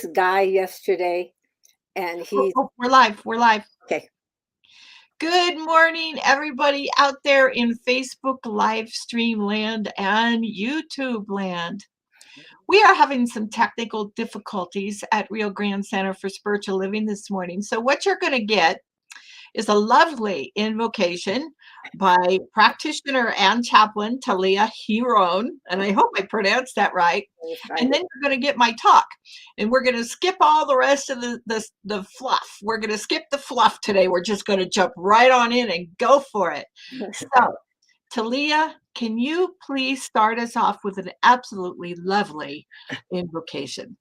Guy yesterday, and Oh, he's oh, we're live. We're live. okay. Good morning, everybody out there in Facebook live stream land and YouTube land. We are having some technical difficulties at Rio Grande Center for Spiritual Living this morning. So, what you're going to get is a lovely invocation by practitioner and chaplain Talia Hiron, and I hope I pronounced that right. And then you're going to get my talk, and we're going to skip all the rest of the fluff. We're going to skip the fluff today. We're just going to jump right on in and go for it. So, Talia, can you please start us off with an absolutely lovely invocation?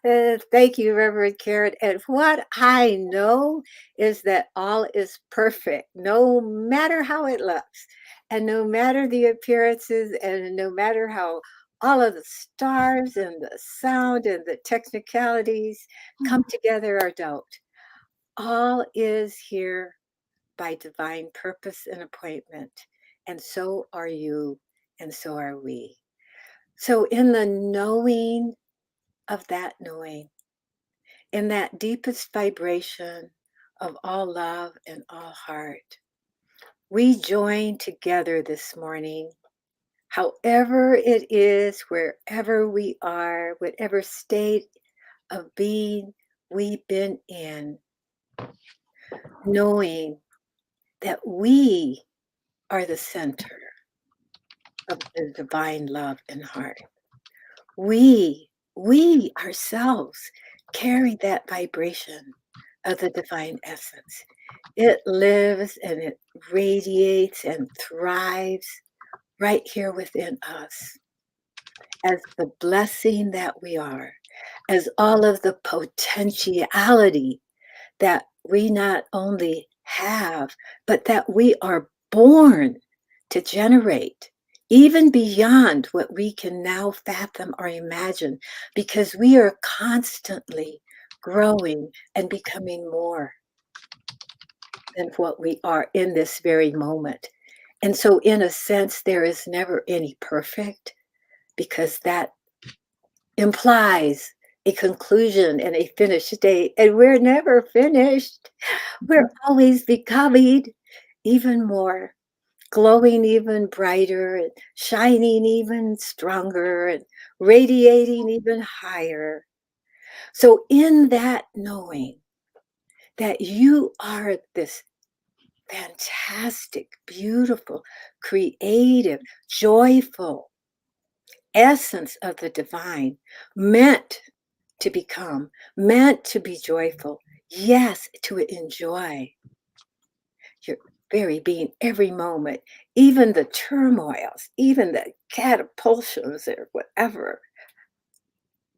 Thank you, Reverend Karen. And what I know is that all is perfect, no matter how it looks, and no matter the appearances, and no matter how all of the stars and the sound and the technicalities come together or don't. All is here by divine purpose and appointment. And so are you, and so are we. So, in the knowing of that knowing, in that deepest vibration of all love and all heart, we join together this morning, however it is, wherever we are, whatever state of being we've been in, knowing that we are the center of the divine love and heart. We ourselves carry that vibration of the divine essence. It lives and it radiates and thrives right here within us as the blessing that we are, as all of the potentiality that we not only have, but that we are born to generate, even beyond what we can now fathom or imagine, because we are constantly growing and becoming more than what we are in this very moment. And so, in a sense, there is never any perfect, because that implies a conclusion and a finished state. And we're never finished. We're always becoming even more, glowing even brighter, and shining even stronger, and radiating even higher. So, in that knowing that you are this fantastic, beautiful, creative, joyful essence of the divine, meant to become, meant to be joyful, yes, to enjoy your very being, every moment, even the turmoils, even the catapulsions or whatever.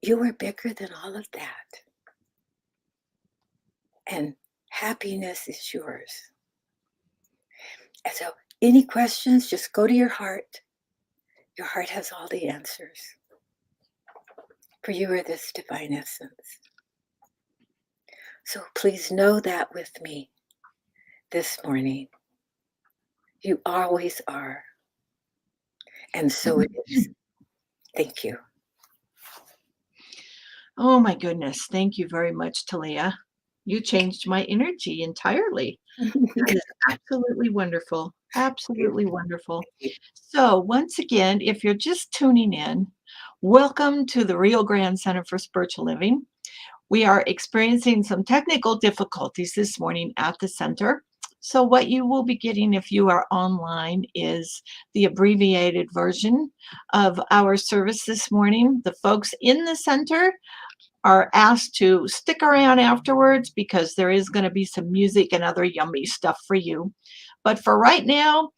You are bigger than all of that. And happiness is yours. And so, any questions, just go to your heart. Your heart has all the answers. For you are this divine essence. So please know that with me this morning. You always are. And so it is. Thank you. Oh my goodness. Thank you very much, Talia. You changed my energy entirely. That is absolutely wonderful. Absolutely wonderful. So, once again, if you're just tuning in, welcome to the Rio Grande Center for Spiritual Living. We are experiencing some technical difficulties this morning at the center. So, what you will be getting if you are online is the abbreviated version of our service this morning. The folks in the center are asked to stick around afterwards because there is going to be some music and other yummy stuff for you. But for right now,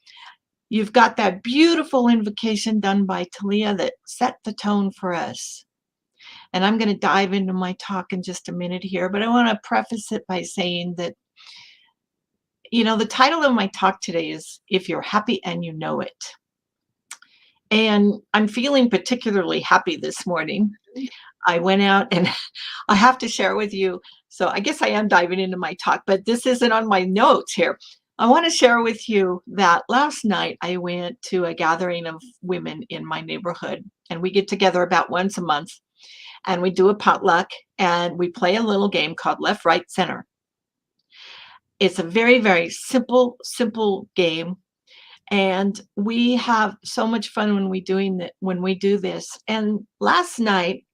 you've got that beautiful invocation done by Talia that set the tone for us. And I'm going to dive into my talk in just a minute here, but I want to preface it by saying that, the title of my talk today is If You're Happy and You Know It. And I'm feeling particularly happy this morning. I went out and I have to share with you. So I guess I am diving into my talk, but this isn't on my notes here. I want to share with you that last night I went to a gathering of women in my neighborhood, and we get together about once a month. and we do a potluck, and we play a little game called Left, Right, Center. It's a very, very simple, simple game, and we have so much fun when we do this. And last night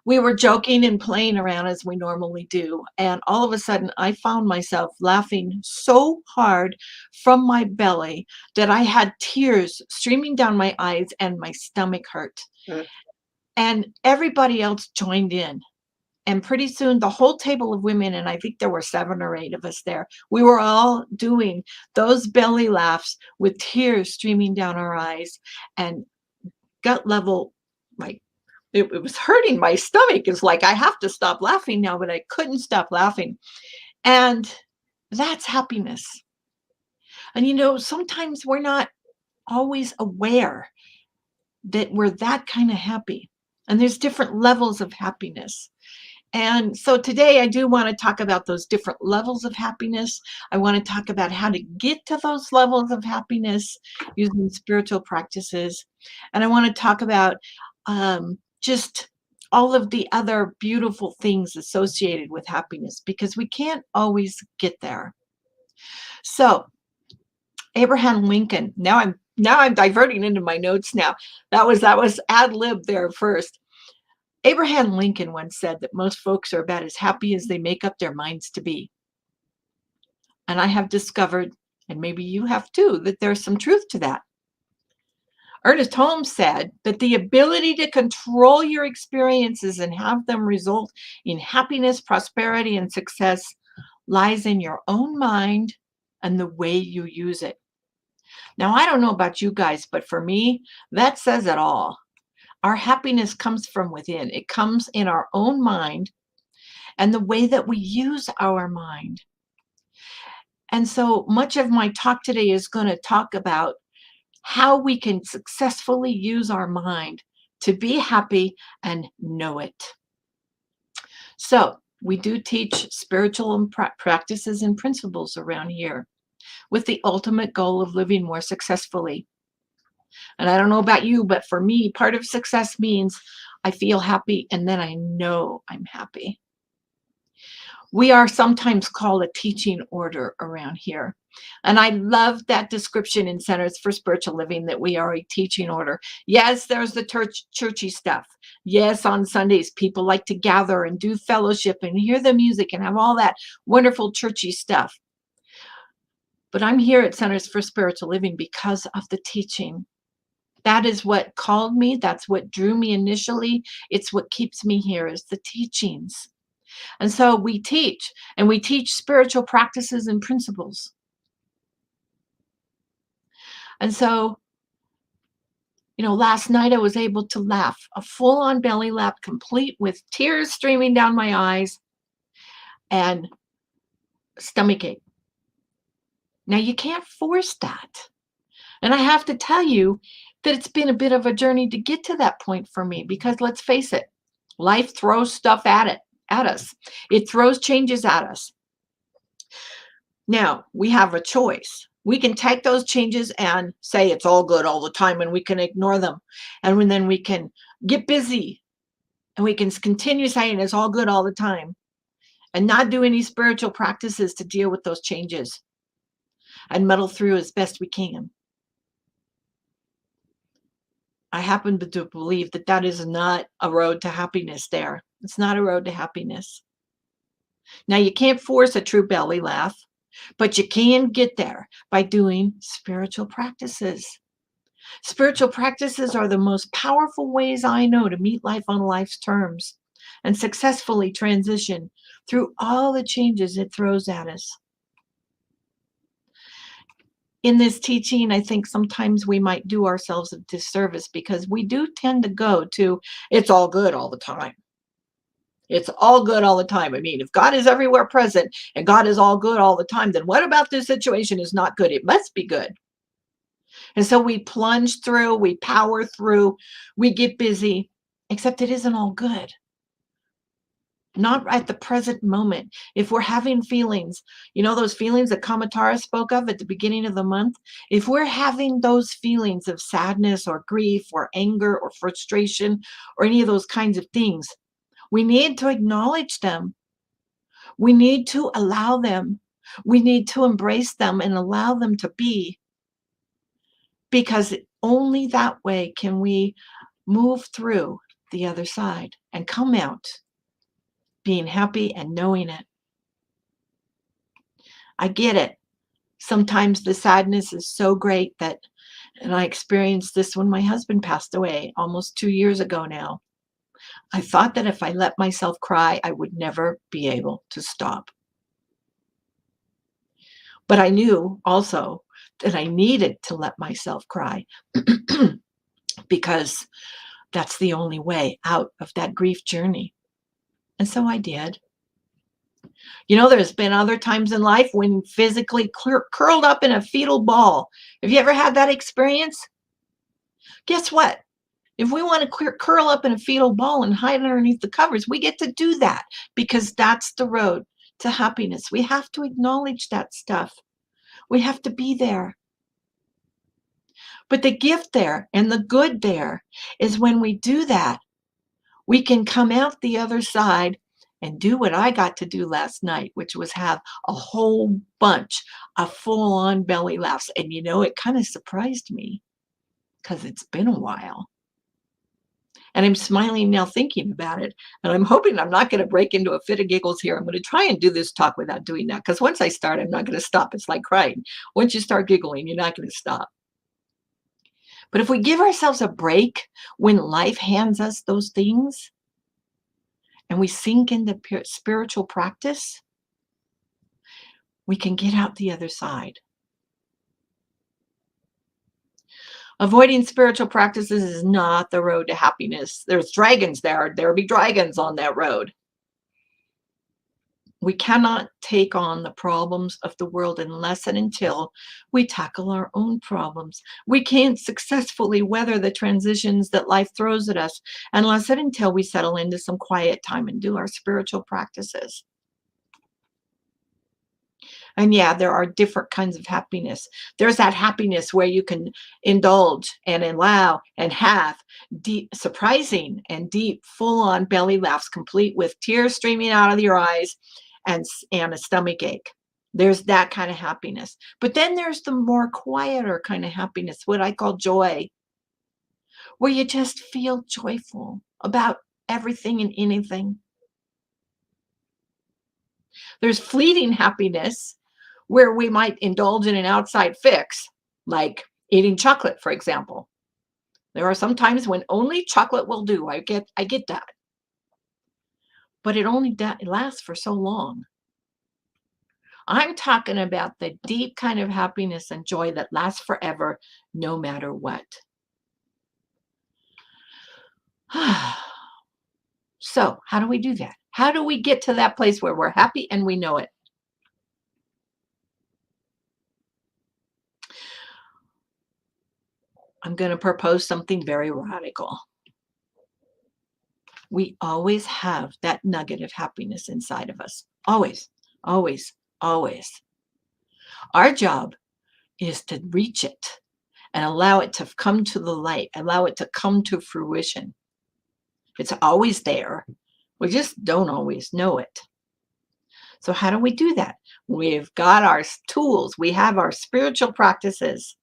we were joking and playing around as we normally do, and all of a sudden I found myself laughing so hard from my belly that I had tears streaming down my eyes and my stomach hurt. Mm. And everybody else joined in. And pretty soon, the whole table of women, and I think there were 7 or 8 of us there, we were all doing those belly laughs with tears streaming down our eyes and gut level, like it was hurting my stomach. It's like I have to stop laughing now, but I couldn't stop laughing. And that's happiness. And sometimes we're not always aware that we're that kind of happy. And there's different levels of happiness. And so today I do want to talk about those different levels of happiness. I want to talk about how to get to those levels of happiness using spiritual practices. And I want to talk about just all of the other beautiful things associated with happiness because we can't always get there. So, Abraham Lincoln. Now I'm diverting into my notes now. That was ad lib there first. Abraham Lincoln once said that most folks are about as happy as they make up their minds to be. And I have discovered, and maybe you have too, that there's some truth to that. Ernest Holmes said that the ability to control your experiences and have them result in happiness, prosperity, and success lies in your own mind and the way you use it. Now, I don't know about you guys, but for me, that says it all. Our happiness comes from within. It comes in our own mind and the way that we use our mind. And so much of my talk today is going to talk about how we can successfully use our mind to be happy and know it. So we do teach spiritual practices and principles around here with the ultimate goal of living more successfully. And I don't know about you, but for me, part of success means I feel happy and then I know I'm happy. We are sometimes called a teaching order around here. And I love that description in Centers for Spiritual Living that we are a teaching order. Yes, there's the churchy stuff. Yes, on Sundays, people like to gather and do fellowship and hear the music and have all that wonderful churchy stuff. But I'm here at Centers for Spiritual Living because of the teaching. That is what called me. That's what drew me initially. It's what keeps me here is the teachings. And so we teach, and we teach spiritual practices and principles. And so, last night I was able to laugh, a full-on belly laugh, complete with tears streaming down my eyes and stomach ache. Now, you can't force that. And I have to tell you that it's been a bit of a journey to get to that point for me because let's face it, life throws stuff at us. It throws changes at us. Now, we have a choice. We can take those changes and say it's all good all the time and we can ignore them. And then we can get busy and we can continue saying it's all good all the time and not do any spiritual practices to deal with those changes and muddle through as best we can. I happen to believe that that is not a road to happiness there. It's not a road to happiness. Now, you can't force a true belly laugh, but you can get there by doing spiritual practices. Spiritual practices are the most powerful ways I know to meet life on life's terms and successfully transition through all the changes it throws at us. In this teaching, I think sometimes we might do ourselves a disservice because we do tend to go to, it's all good all the time. It's all good all the time. I mean, if God is everywhere present and God is all good all the time, then what about this situation is not good? It must be good. And so we plunge through, we power through, we get busy, except it isn't all good. not at the present moment. If we're having feelings, those feelings that Kamatara spoke of at the beginning of the month, if we're having those feelings of sadness or grief or anger or frustration or any of those kinds of things, we need to acknowledge them. We need to allow them. We need to embrace them and allow them to be, because only that way can we move through the other side and come out being happy and knowing it. I get it. Sometimes the sadness is so great that, and I experienced this when my husband passed away almost 2 years ago now. I thought that if I let myself cry, I would never be able to stop. But I knew also that I needed to let myself cry because that's the only way out of that grief journey. And so I did. There's been other times in life when physically curled up in a fetal ball. Have you ever had that experience? Guess what? If we want to curl up in a fetal ball and hide underneath the covers, we get to do that, because that's the road to happiness. We have to acknowledge that stuff. We have to be there. But the gift there and the good there is when we do that, we can come out the other side and do what I got to do last night, which was have a whole bunch of full on belly laughs. And it kind of surprised me because it's been a while. And I'm smiling now thinking about it. And I'm hoping I'm not going to break into a fit of giggles here. I'm going to try and do this talk without doing that, because once I start, I'm not going to stop. It's like crying. Once you start giggling, you're not going to stop. But if we give ourselves a break when life hands us those things and we sink into spiritual practice, we can get out the other side. Avoiding spiritual practices is not the road to happiness. There's dragons there. There'll be dragons on that road. We cannot take on the problems of the world unless and until we tackle our own problems. We can't successfully weather the transitions that life throws at us unless and until we settle into some quiet time and do our spiritual practices. And yeah, there are different kinds of happiness. There's that happiness where you can indulge and allow and have deep, surprising and deep, full-on belly laughs, complete with tears streaming out of your eyes and a stomach ache. There's that kind of happiness. But then there's the more quieter kind of happiness, what I call joy, where you just feel joyful about everything and anything. There's fleeting happiness where we might indulge in an outside fix, like eating chocolate, for example. There are some times when only chocolate will do. I get that. But it lasts for so long. I'm talking about the deep kind of happiness and joy that lasts forever, no matter what. So, how do we do that? How do we get to that place where we're happy and we know it? I'm going to propose something very radical. We always have that nugget of happiness inside of us. Always, always, always. Our job is to reach it and allow it to come to the light, allow it to come to fruition. It's always there. We just don't always know it. So how do we do that? We've got our tools. We have our spiritual practices.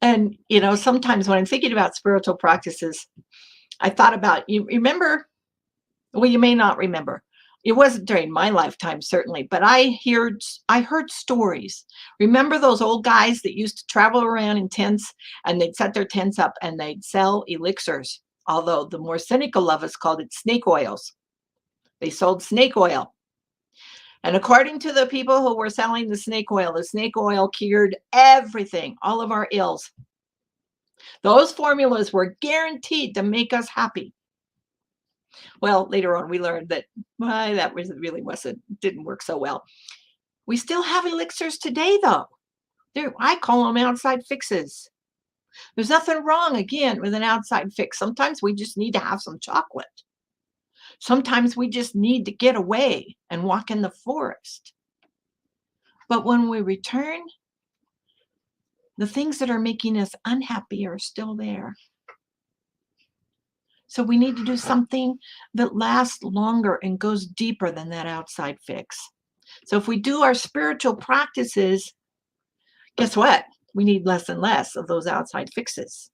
And, sometimes when I'm thinking about spiritual practices, I thought about, you remember, well, you may not remember. It wasn't during my lifetime, certainly, but I heard stories. Remember those old guys that used to travel around in tents, and they'd set their tents up and they'd sell elixirs, although the more cynical of us called it snake oils. They sold snake oil. And according to the people who were selling the snake oil cured everything, all of our ills. Those formulas were guaranteed to make us happy. Well, later on, we learned that didn't work so well. We still have elixirs today, though. I call them outside fixes. There's nothing wrong, again, with an outside fix. Sometimes we just need to have some chocolate. Sometimes we just need to get away and walk in the forest. But when we return, the things that are making us unhappy are still there. So we need to do something that lasts longer and goes deeper than that outside fix. So if we do our spiritual practices, guess what? We need less and less of those outside fixes.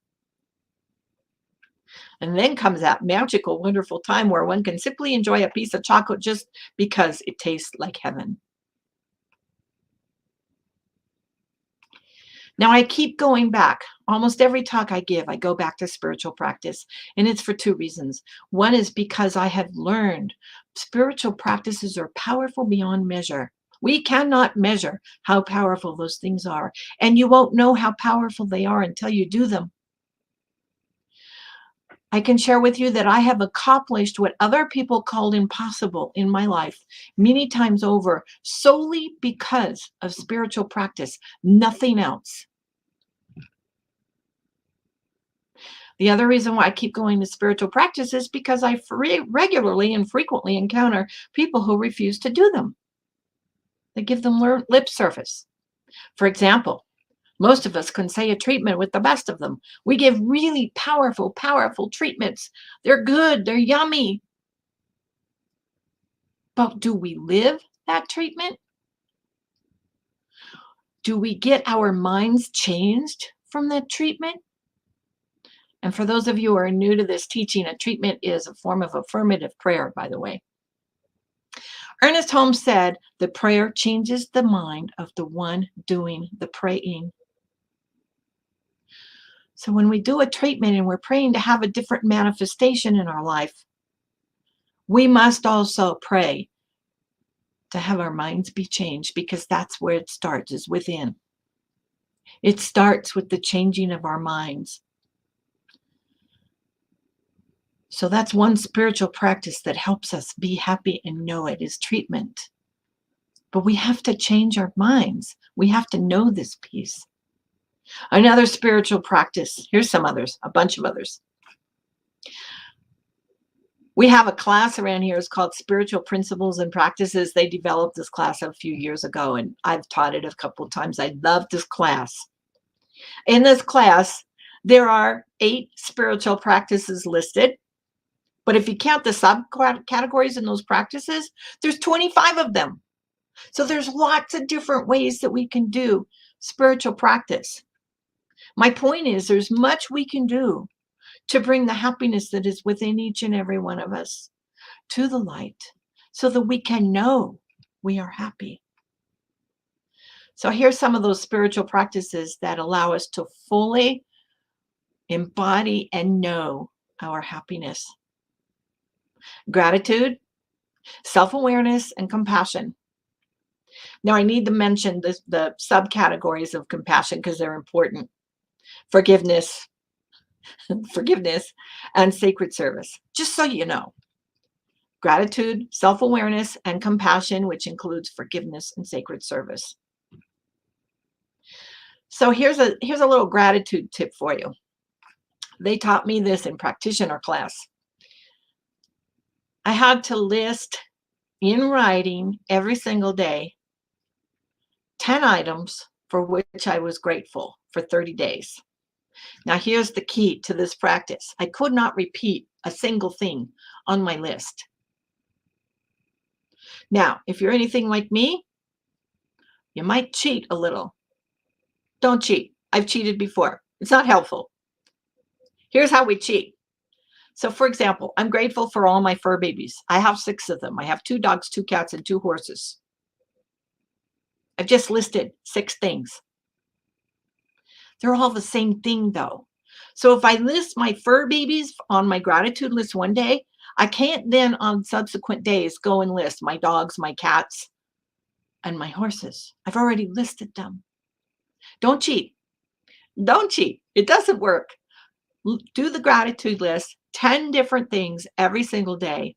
And then comes that magical, wonderful time where one can simply enjoy a piece of chocolate just because it tastes like heaven. Now, I keep going back. Almost every talk I give, I go back to spiritual practice. And it's for two reasons. One is because I have learned spiritual practices are powerful beyond measure. We cannot measure how powerful those things are. And you won't know how powerful they are until you do them. I can share with you that I have accomplished what other people called impossible in my life many times over solely because of spiritual practice, nothing else. The other reason why I keep going to spiritual practice is because I regularly and frequently encounter people who refuse to do them. They give them lip service. For example, most of us can say a treatment with the best of them. We give really powerful, powerful treatments. They're good, they're yummy. But do we live that treatment? Do we get our minds changed from that treatment? And for those of you who are new to this teaching, a treatment is a form of affirmative prayer, by the way. Ernest Holmes said that prayer changes the mind of the one doing the praying. So when we do a treatment and we're praying to have a different manifestation in our life, we must also pray to have our minds be changed, because that's where it starts, is within. It starts with the changing of our minds. So that's one spiritual practice that helps us be happy and know it, is treatment. But we have to change our minds. We have to know this piece. Another spiritual practice, here's some others, a bunch of others. We have a class around here. It's called Spiritual Principles and Practices. They developed this class a few years ago, and I've taught it a couple of times. I love this class. In this class, there are 8 spiritual practices listed. But if you count the subcategories in those practices, there's 25 of them. So there's lots of different ways that we can do spiritual practice. My point is, there's much we can do to bring the happiness that is within each and every one of us to the light, so that we can know we are happy. So here's some of those spiritual practices that allow us to fully embody and know our happiness. Gratitude, self-awareness, and compassion. Now, I need to mention the subcategories of compassion because they're important. Forgiveness, and sacred service, just so you know. Gratitude, self-awareness, and compassion, which includes forgiveness and sacred service. So here's a little gratitude tip for you. They taught me this in practitioner class. I had to list in writing every single day 10 items for which I was grateful for 30 days. Now, here's the key to this practice. I could not repeat a single thing on my list. Now, if you're anything like me, you might cheat a little. Don't cheat. I've cheated before. It's not helpful. Here's how we cheat. So, for example, I'm grateful for all my fur babies. I have 6 of them. I have 2 dogs, 2 cats, and 2 horses. I've just listed 6 things. They're all the same thing, though. So if I list my fur babies on my gratitude list one day, I can't then on subsequent days go and list my dogs, my cats, and my horses. I've already listed them. Don't cheat. Don't cheat. It doesn't work. Do the gratitude list, 10 different things every single day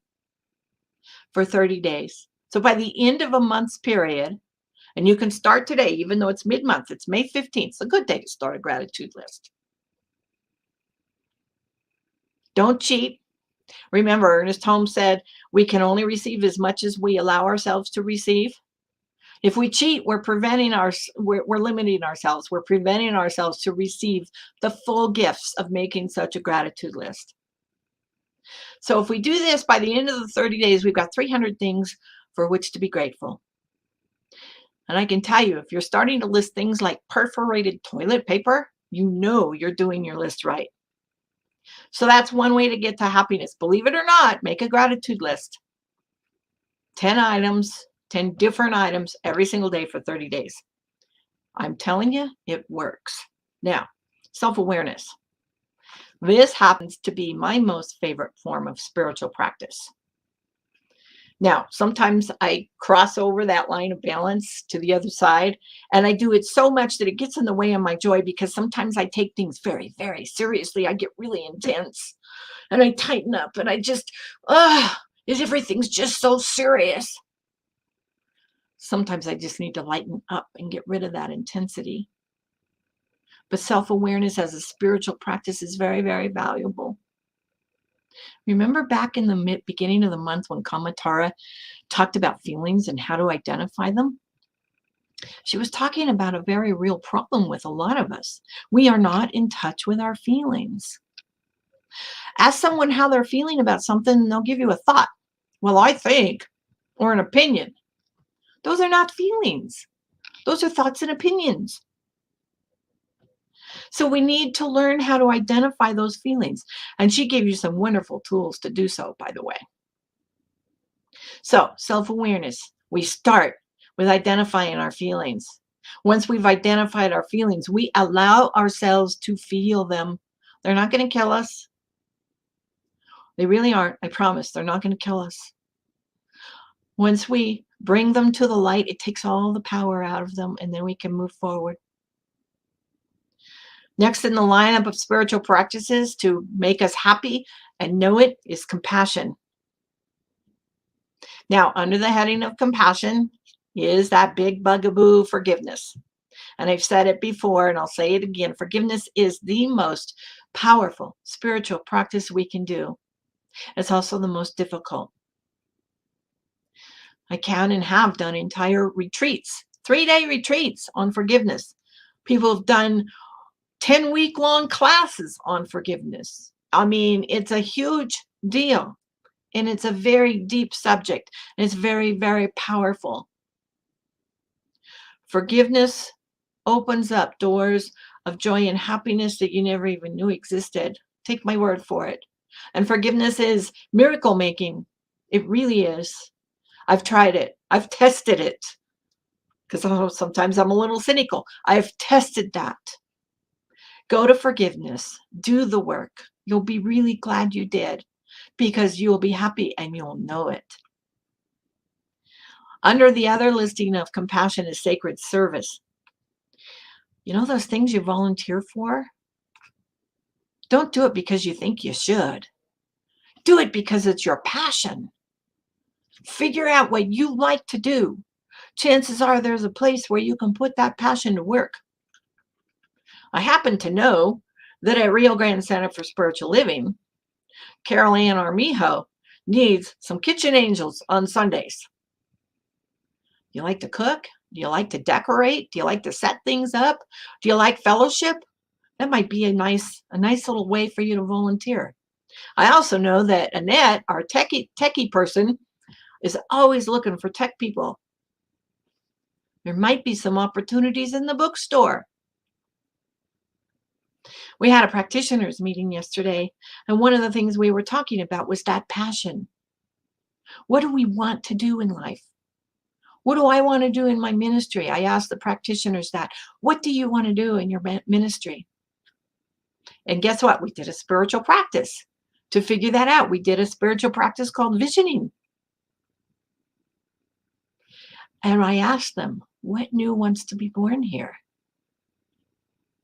for 30 days. So by the end of a month's period, and you can start today, even though it's mid-month, it's May 15th. It's a good day to start a gratitude list. Don't cheat. Remember, Ernest Holmes said, we can only receive as much as we allow ourselves to receive. If we cheat, we're limiting ourselves. We're preventing ourselves to receive the full gifts of making such a gratitude list. So if we do this by the end of the 30 days, we've got 300 things for which to be grateful. And I can tell you, if you're starting to list things like perforated toilet paper, you know you're doing your list right. So that's one way to get to happiness. Believe it or not, make a gratitude list. 10 items, 10 different items every single day for 30 days. I'm telling you, it works. Now, self-awareness. This happens to be my most favorite form of spiritual practice. Now, sometimes I cross over that line of balance to the other side, and I do it so much that it gets in the way of my joy because sometimes I take things very, very seriously. I get really intense and I tighten up and I just, everything's just so serious. Sometimes I just need to lighten up and get rid of that intensity. But self-awareness as a spiritual practice is very, very valuable. Remember back in the beginning of the month when Kamatara talked about feelings and how to identify them? She was talking about a very real problem with a lot of us. We are not in touch with our feelings. Ask someone how they're feeling about something, and they'll give you a thought. Well, I think, or an opinion. Those are not feelings. Those are thoughts and opinions. So we need to learn how to identify those feelings. And she gave you some wonderful tools to do so, by the way. So self-awareness, we start with identifying our feelings. Once we've identified our feelings, we allow ourselves to feel them. They're not going to kill us. They really aren't. I promise. They're not going to kill us. Once we bring them to the light, it takes all the power out of them, and then we can move forward. Next in the lineup of spiritual practices to make us happy and know it is compassion. Now, under the heading of compassion is that big bugaboo, forgiveness. And I've said it before, and I'll say it again. Forgiveness is the most powerful spiritual practice we can do. It's also the most difficult. I can and have done entire retreats, 3-day retreats on forgiveness. People have done 10-week-long classes on forgiveness. I mean, it's a huge deal, and it's a very deep subject, and it's very, very powerful. Forgiveness opens up doors of joy and happiness that you never even knew existed. Take my word for it. And forgiveness is miracle making. It really is. I've tried it. I've tested it. Because sometimes I'm a little cynical. I've tested that. Go to forgiveness. Do the work. You'll be really glad you did because you'll be happy and you'll know it. Under the other listing of compassion is sacred service. You know those things you volunteer for? Don't do it because you think you should. Do it because it's your passion. Figure out what you like to do. Chances are there's a place where you can put that passion to work. I happen to know that at Rio Grande Center for Spiritual Living, Carol Ann Armijo needs some kitchen angels on Sundays. You like to cook? Do you like to decorate? Do you like to set things up? Do you like fellowship? That might be a nice little way for you to volunteer. I also know that Annette, our techie person, is always looking for tech people. There might be some opportunities in the bookstore. We had a practitioners meeting yesterday, and one of the things we were talking about was that passion. What do we want to do in life? What do I want to do in my ministry? I asked the practitioners that. What do you want to do in your ministry? And guess what? We did a spiritual practice to figure that out. We did a spiritual practice called visioning. And I asked them, what new wants to be born here?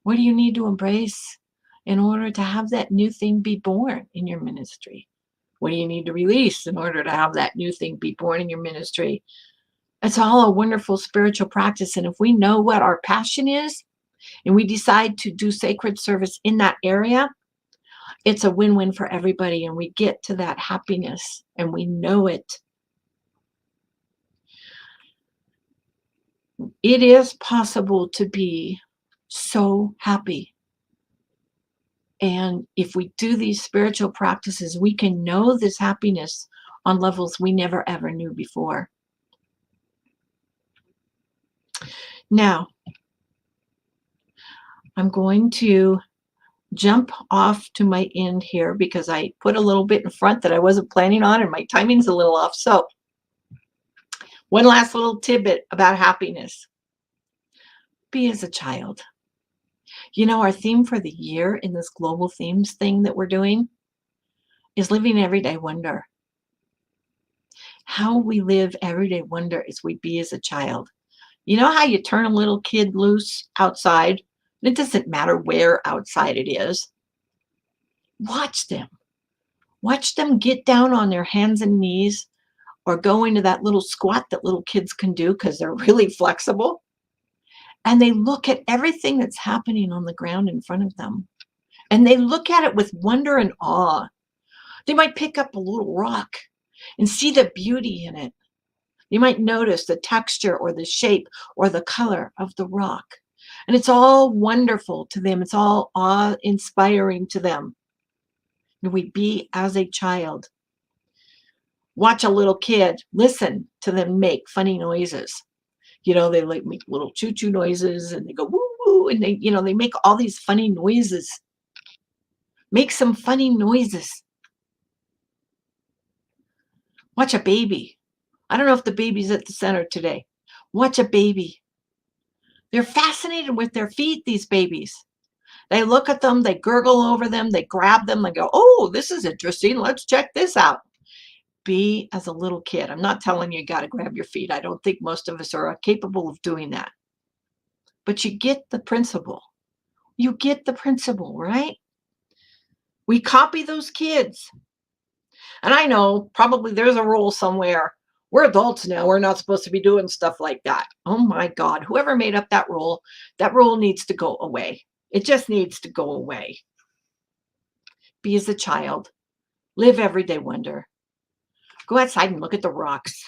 What do you need to embrace in order to have that new thing be born in your ministry? What do you need to release in order to have that new thing be born in your ministry? It's all a wonderful spiritual practice. And if we know what our passion is and we decide to do sacred service in that area, It's a win-win for everybody, and we get to that happiness, and we know it. It is possible to be so happy. And if we do these spiritual practices, we can know this happiness on levels we never ever knew before. Now, I'm going to jump off to my end here because I put a little bit in front that I wasn't planning on and my timing's a little off. So, one last little tidbit about happiness. Be as a child. You know, our theme for the year in this global themes thing that we're doing is living everyday wonder. How we live everyday wonder is we be as a child. You know how you turn a little kid loose outside? It doesn't matter where outside it is. Watch them. Watch them get down on their hands and knees or go into that little squat that little kids can do because they're really flexible. And they look at everything that's happening on the ground in front of them. And they look at it with wonder and awe. They might pick up a little rock and see the beauty in it. You might notice the texture or the shape or the color of the rock. And it's all wonderful to them. It's all awe-inspiring to them. And we be as a child. Watch a little kid. Listen to them make funny noises. You know, they like make little choo-choo noises and they go woo woo and they, you know, they make all these funny noises. Make some funny noises. Watch a baby. I don't know if the baby's at the center today. Watch a baby. They're fascinated with their feet, these babies. They look at them, they gurgle over them, they grab them, they go, oh, this is interesting. Let's check this out. Be as a little kid. I'm not telling you got to grab your feet. I don't think most of us are capable of doing that. But you get the principle. You get the principle, right? We copy those kids. And I know probably there's a rule somewhere. We're adults now. We're not supposed to be doing stuff like that. Oh my God. Whoever made up that rule needs to go away. It just needs to go away. Be as a child. Live everyday wonder. Go outside and look at the rocks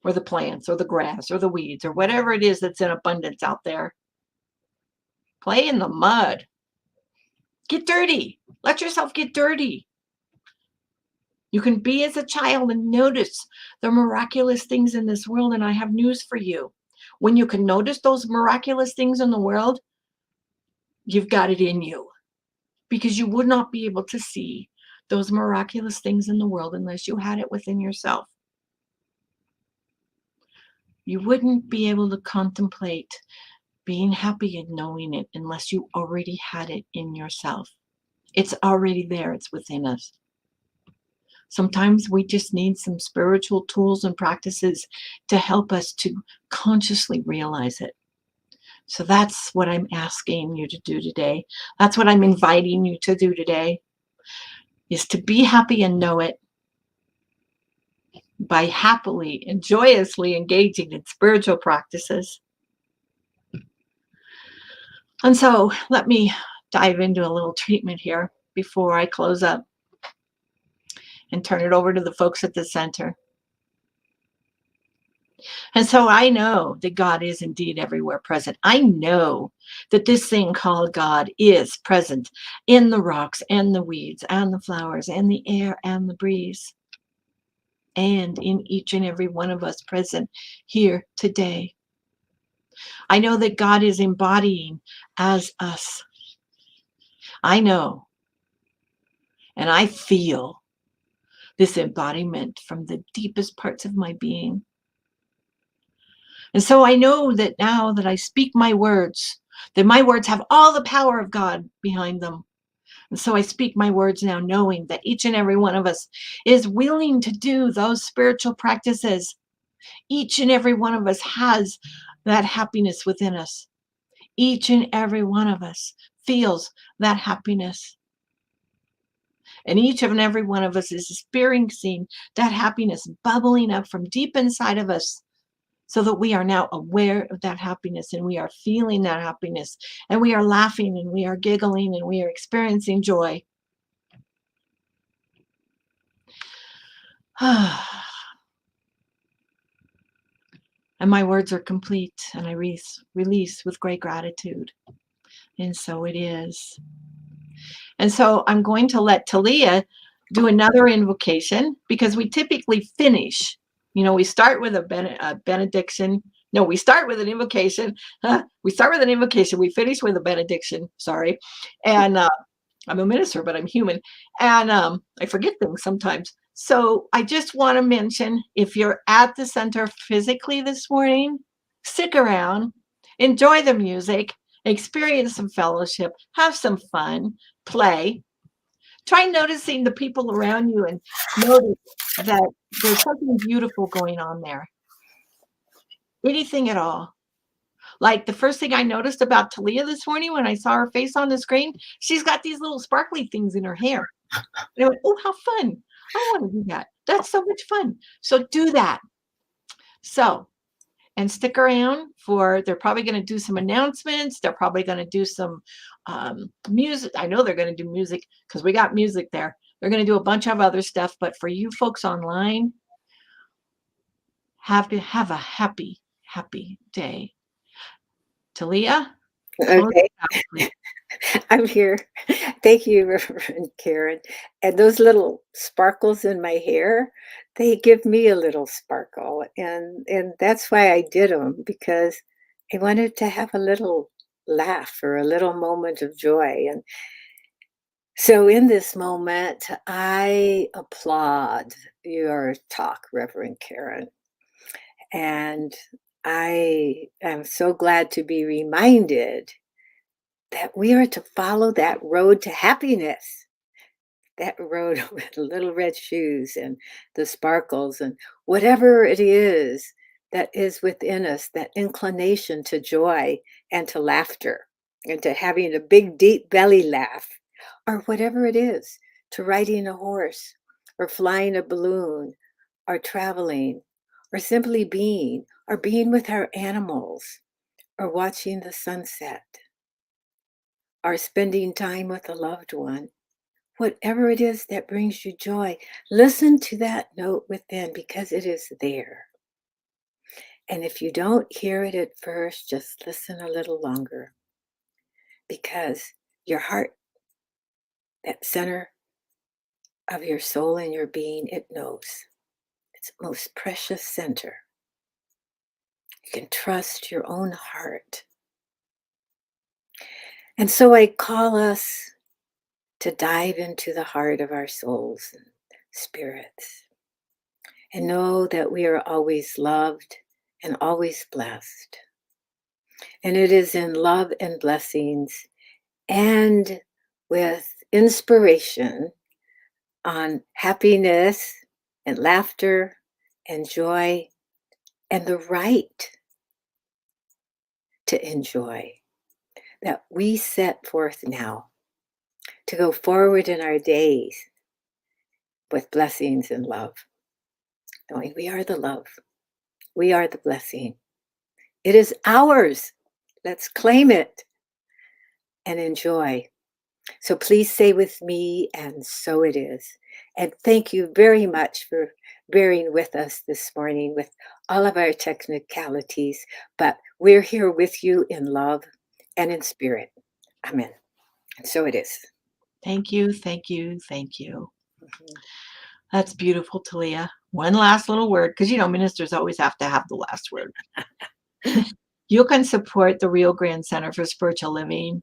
or the plants or the grass or the weeds or whatever it is that's in abundance out there. Play in the mud. Get dirty. Let yourself get dirty. You can be as a child and notice the miraculous things in this world. And I have news for you. When you can notice those miraculous things in the world, you've got it in you. Because you would not be able to see those miraculous things in the world unless you had it within yourself. You wouldn't be able to contemplate being happy and knowing it unless you already had it in yourself. It's already there. It's within us. Sometimes we just need some spiritual tools and practices to help us to consciously realize it. So that's what I'm asking you to do today. That's what I'm inviting you to do today, is to be happy and know it by happily and joyously engaging in spiritual practices. And so let me dive into a little treatment here before I close up and turn it over to the folks at the center. And so I know that God is indeed everywhere present. I know that this thing called God is present in the rocks and the weeds and the flowers and the air and the breeze, and in each and every one of us present here today. I know that God is embodying as us. I know and I feel this embodiment from the deepest parts of my being. And so I know that now that I speak my words, that my words have all the power of God behind them. And so I speak my words now, knowing that each and every one of us is willing to do those spiritual practices. Each and every one of us has that happiness within us. Each and every one of us feels that happiness. And each and every one of us is experiencing that happiness bubbling up from deep inside of us, so that we are now aware of that happiness and we are feeling that happiness and we are laughing and we are giggling and we are experiencing joy. And my words are complete, and I release with great gratitude. And so it is. And so I'm going to let Talia do another invocation because we typically finish. We start with a benediction. No, we start with an invocation. We start with an invocation. We finish with a benediction. Sorry. And I'm a minister, but I'm human. And I forget things sometimes. So I just want to mention, if you're at the center physically this morning, stick around, enjoy the music, experience some fellowship, have some fun, play. Try noticing the people around you and notice that there's something beautiful going on there. Anything at all. Like the first thing I noticed about Talia this morning when I saw her face on the screen, she's got these little sparkly things in her hair. And I went, oh, how fun. I want to do that. That's so much fun. So do that. So, and stick around they're probably going to do some announcements. They're probably going to do some music. I know they're going to do music because we got music there. They're going to do a bunch of other stuff. But for you folks online, have a happy, happy day. Talia, close Okay, it out, please. I'm here. Thank you, Reverend Karen. And those little sparkles in my hair, they give me a little sparkle. And that's why I did them, because I wanted to have a little laugh or a little moment of joy. And so in this moment, I applaud your talk, Reverend Karen. And I am so glad to be reminded that we are to follow that road to happiness, that road with the little red shoes and the sparkles and whatever it is that is within us, that inclination to joy and to laughter and to having a big, deep belly laugh, or whatever it is, to riding a horse or flying a balloon or traveling or simply being or being with our animals or watching the sunset or spending time with a loved one. Whatever it is that brings you joy, listen to that note within, because it is there. And if you don't hear it at first, just listen a little longer, because your heart, that center of your soul and your being, it knows. Its most precious center. You can trust your own heart. And so I call us to dive into the heart of our souls and spirits and know that we are always loved and always blessed. And it is in love and blessings and with inspiration on happiness and laughter and joy and the right to enjoy that we set forth now to go forward in our days with blessings and love, knowing we are the love, we are the blessing. It is ours. Let's claim it and enjoy. So please say with me, and so it is. And thank you very much for bearing with us this morning with all of our technicalities, but we're here with you in love and in spirit. Amen. And so it is. Thank you, thank you, thank you. Mhm. That's beautiful, Talia. One last little word, because ministers always have to have the last word. You can support the Rio Grande Center for Spiritual Living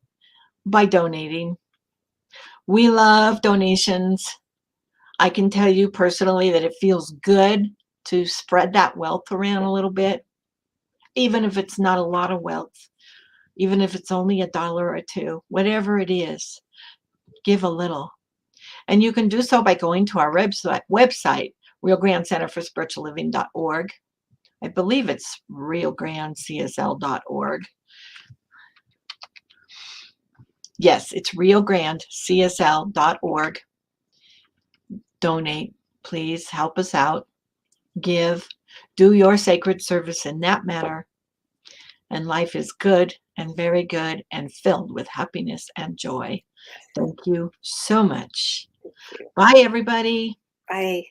by donating. We love donations. I can tell you personally that it feels good to spread that wealth around a little bit, even if it's not a lot of wealth, even if it's only $1 or $2, whatever it is, give a little. And you can do so by going to our website, Rio Grande Center for Spiritual Living.org. I believe it's riograndecsl.org. Yes, it's riograndecsl.org. Donate, please help us out. Give, do your sacred service in that manner. And life is good and very good and filled with happiness and joy. Thank you so much. Thank you. Bye, everybody. Bye.